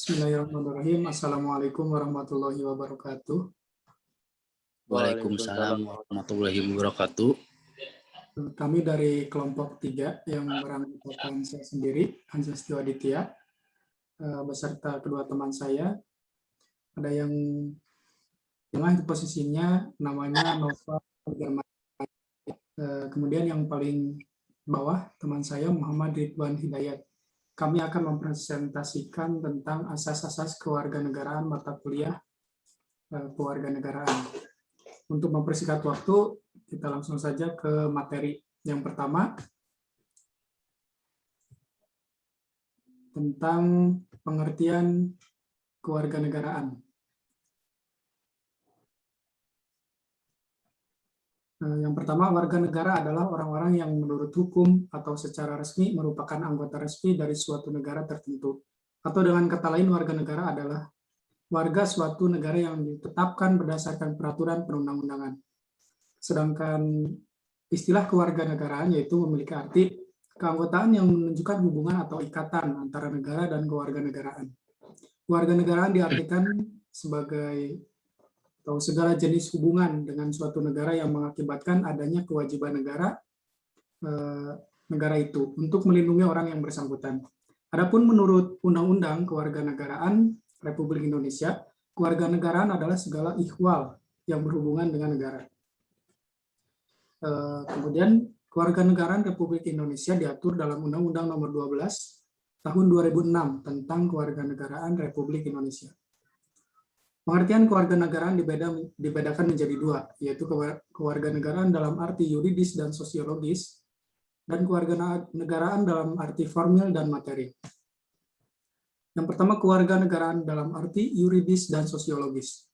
Bismillahirrahmanirrahim. Assalamualaikum warahmatullahi wabarakatuh. Waalaikumsalam warahmatullahi wabarakatuh. Kami dari kelompok 3 yang beranggotakan saya sendiri, Hansa Setio Aditya, beserta kedua teman saya. Ada yang tengah itu posisinya namanya Nova German. Kemudian yang paling bawah teman saya Muhammad Ridwan Hidayat. Kami akan mempresentasikan tentang asas-asas kewarganegaraan mata kuliah kewarganegaraan. Untuk mempersingkat waktu, kita langsung saja ke materi. Yang pertama, tentang pengertian kewarganegaraan. Yang pertama, warga negara adalah orang-orang yang menurut hukum atau secara resmi merupakan anggota resmi dari suatu negara tertentu. Atau dengan kata lain, warga negara adalah warga suatu negara yang ditetapkan berdasarkan peraturan perundang-undangan. Sedangkan istilah kewarganegaraan yaitu memiliki arti keanggotaan yang menunjukkan hubungan atau ikatan antara negara dan kewarganegaraan. Kewarganegaraan diartikan sebagai atau segala jenis hubungan dengan suatu negara yang mengakibatkan adanya kewajiban negara itu untuk melindungi orang yang bersangkutan. Adapun menurut Undang-Undang Kewarganegaraan Republik Indonesia, kewarganegaraan adalah segala ihwal yang berhubungan dengan negara. Kemudian kewarganegaraan Republik Indonesia diatur dalam Undang-Undang Nomor 12 Tahun 2006 tentang Kewarganegaraan Republik Indonesia. Pengertian kewarganegaraan dibedakan menjadi dua, yaitu kewarganegaraan dalam arti yuridis dan sosiologis, dan kewarganegaraan dalam arti formil dan materi. Yang pertama, kewarganegaraan dalam arti yuridis dan sosiologis.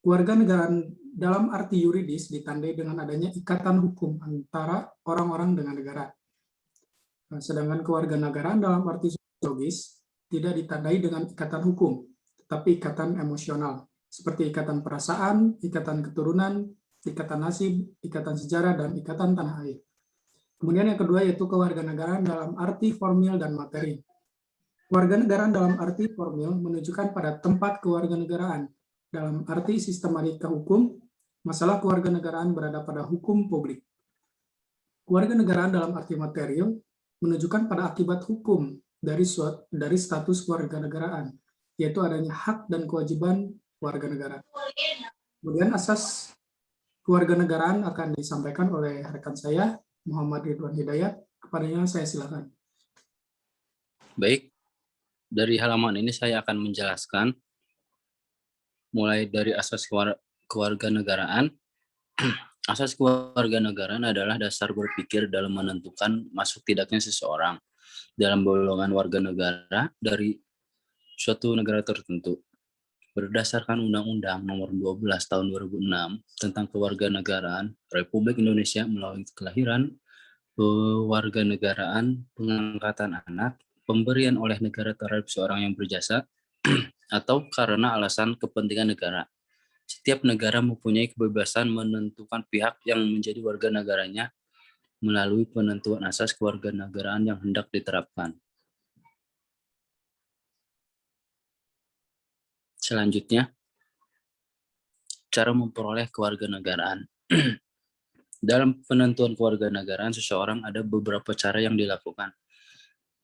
Kewarganegaraan dalam arti yuridis ditandai dengan adanya ikatan hukum antara orang-orang dengan negara. Sedangkan kewarganegaraan dalam arti sosiologis tidak ditandai dengan ikatan hukum, tetapi ikatan emosional, seperti ikatan perasaan, ikatan keturunan, ikatan nasib, ikatan sejarah, dan ikatan tanah air. Kemudian yang kedua yaitu kewarganegaraan dalam arti formil dan materi. Kewarganegaraan dalam arti formil menunjukkan pada tempat kewarganegaraan, dalam arti sistematika hukum, masalah kewarganegaraan berada pada hukum publik. Kewarganegaraan dalam arti material menunjukkan pada akibat hukum dari status kewarganegaraan, yaitu adanya hak dan kewajiban warga negara. Kemudian asas kewarganegaraan akan disampaikan oleh rekan saya, Muhammad Ridwan Hidayat. Kepadanya saya silakan. Baik, dari halaman ini saya akan menjelaskan mulai dari asas kewarganegaraan. Asas kewarganegaraan adalah dasar berpikir dalam menentukan masuk tidaknya seseorang dalam golongan warga negara dari suatu negara tertentu. Berdasarkan Undang-Undang Nomor 12 Tahun 2006 tentang Kewarganegaraan Republik Indonesia melalui kelahiran, kewarganegaraan, pengangkatan anak, pemberian oleh negara terhadap seorang yang berjasa, atau karena alasan kepentingan negara. Setiap negara mempunyai kebebasan menentukan pihak yang menjadi warga negaranya melalui penentuan asas kewarganegaraan yang hendak diterapkan. Selanjutnya, cara memperoleh kewarganegaraan. Dalam penentuan kewarganegaraan seseorang ada beberapa cara yang dilakukan.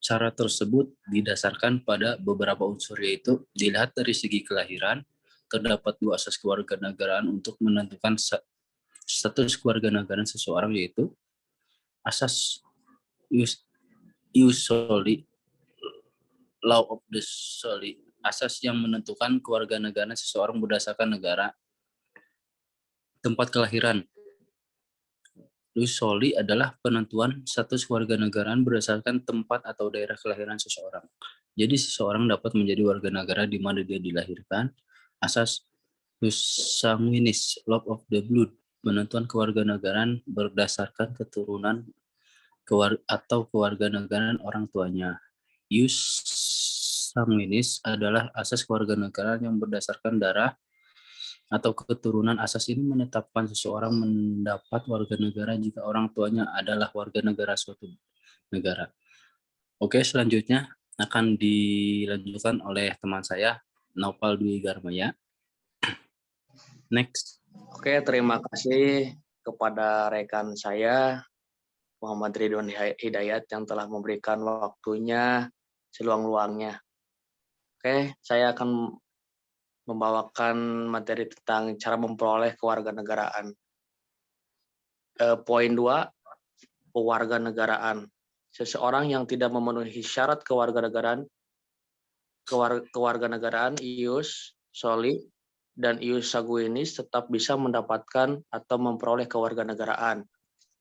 Cara tersebut didasarkan pada beberapa unsur, yaitu dilihat dari segi kelahiran. Terdapat dua asas kewarganegaraan untuk menentukan status kewarganegaraan seseorang, yaitu asas ius soli, law of the soli, asas yang menentukan kewarganegaraan seseorang berdasarkan negara tempat kelahiran. Ius soli adalah penentuan status kewarganegaraan berdasarkan tempat atau daerah kelahiran seseorang. Jadi seseorang dapat menjadi warga negara di mana dia dilahirkan. Asas ius sanguinis, law of the blood, penentuan kewarganegaraan berdasarkan keturunan atau kewarganegaraan orang tuanya. Ius sanguinis adalah asas kewarganegaraan yang berdasarkan darah atau keturunan. Asas ini menetapkan seseorang mendapat warga negara jika orang tuanya adalah warga negara suatu negara. Oke, selanjutnya akan dilanjutkan oleh teman saya, Naufal Dwi Garmaya. Next. Oke, terima kasih kepada rekan saya, Muhammad Ridwan Hidayat, yang telah memberikan waktunya seluang-luangnya. Oke, saya akan membawakan materi tentang cara memperoleh kewarganegaraan. Poin 2, kewarganegaraan. Seseorang yang tidak memenuhi syarat kewarganegaraan ius soli dan ius sanguinis tetap bisa mendapatkan atau memperoleh kewarganegaraan,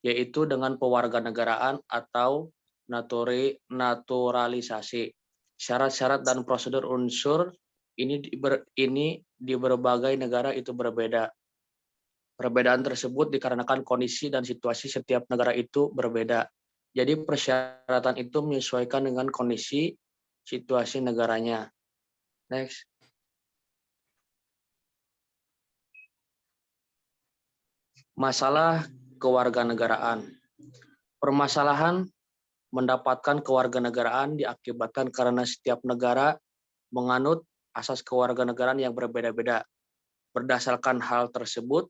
yaitu dengan pewarganegaraan atau naturalisasi. Syarat-syarat dan prosedur unsur ini di berbagai negara itu berbeda. Perbedaan tersebut dikarenakan kondisi dan situasi setiap negara itu berbeda. Jadi persyaratan itu menyesuaikan dengan kondisi situasi negaranya. Next. Masalah kewarganegaraan. Permasalahan mendapatkan kewarganegaraan diakibatkan karena setiap negara menganut asas kewarganegaraan yang berbeda-beda. Berdasarkan hal tersebut,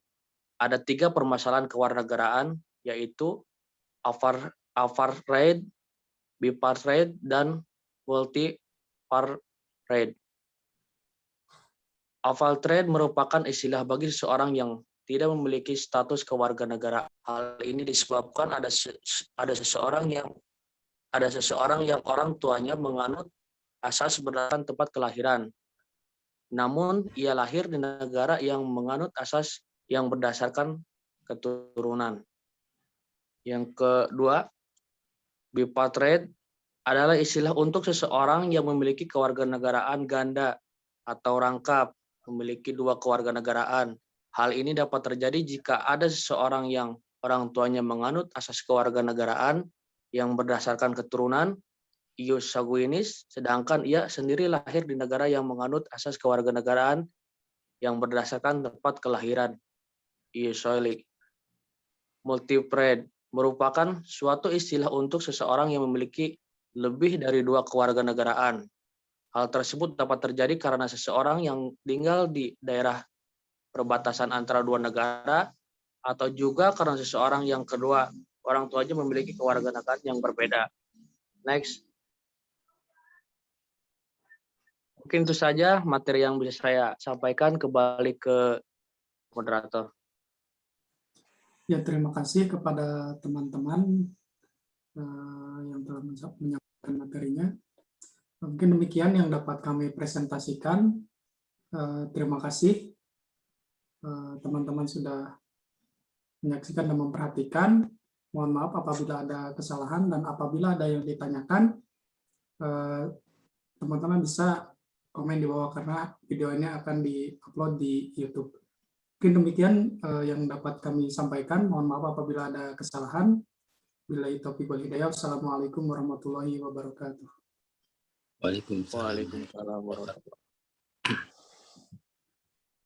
ada 3 permasalahan kewarganegaraan, yaitu apartheid, bipartheid, dan multipartheid. Apartheid merupakan istilah bagi seseorang yang tidak memiliki status kewarganegaraan. Hal ini disebabkan ada seseorang yang orang tuanya menganut asas berdasarkan tempat kelahiran. Namun ia lahir di negara yang menganut asas yang berdasarkan keturunan. Yang kedua, bipartheid adalah istilah untuk seseorang yang memiliki kewarganegaraan ganda atau rangkap, memiliki 2 kewarganegaraan. Hal ini dapat terjadi jika ada seseorang yang orang tuanya menganut asas kewarganegaraan yang berdasarkan keturunan, ius sanguinis, sedangkan ia sendiri lahir di negara yang menganut asas kewarganegaraan yang berdasarkan tempat kelahiran, ius soli. Multipartheid merupakan suatu istilah untuk seseorang yang memiliki lebih dari 2 kewarganegaraan. Hal tersebut dapat terjadi karena seseorang yang tinggal di daerah perbatasan antara 2 negara, atau juga karena seseorang yang kedua orang tuanya memiliki kewarganegaraan yang berbeda. Next. Mungkin itu saja materi yang bisa saya sampaikan. Kembali ke moderator. Ya, terima kasih kepada teman-teman yang telah menyampaikan materinya. Mungkin demikian yang dapat kami presentasikan. Terima kasih teman-teman sudah menyaksikan dan memperhatikan. Mohon maaf apabila ada kesalahan, dan apabila ada yang ditanyakan, teman-teman bisa komen di bawah karena video ini akan di-upload di YouTube. Mungkin demikian yang dapat kami sampaikan. Mohon maaf apabila ada kesalahan. Billahi taufiq wal hidayah. Wassalamualaikum warahmatullahi wabarakatuh. Waalaikumsalam. Waalaikumsalam warahmatullahi wabarakatuh.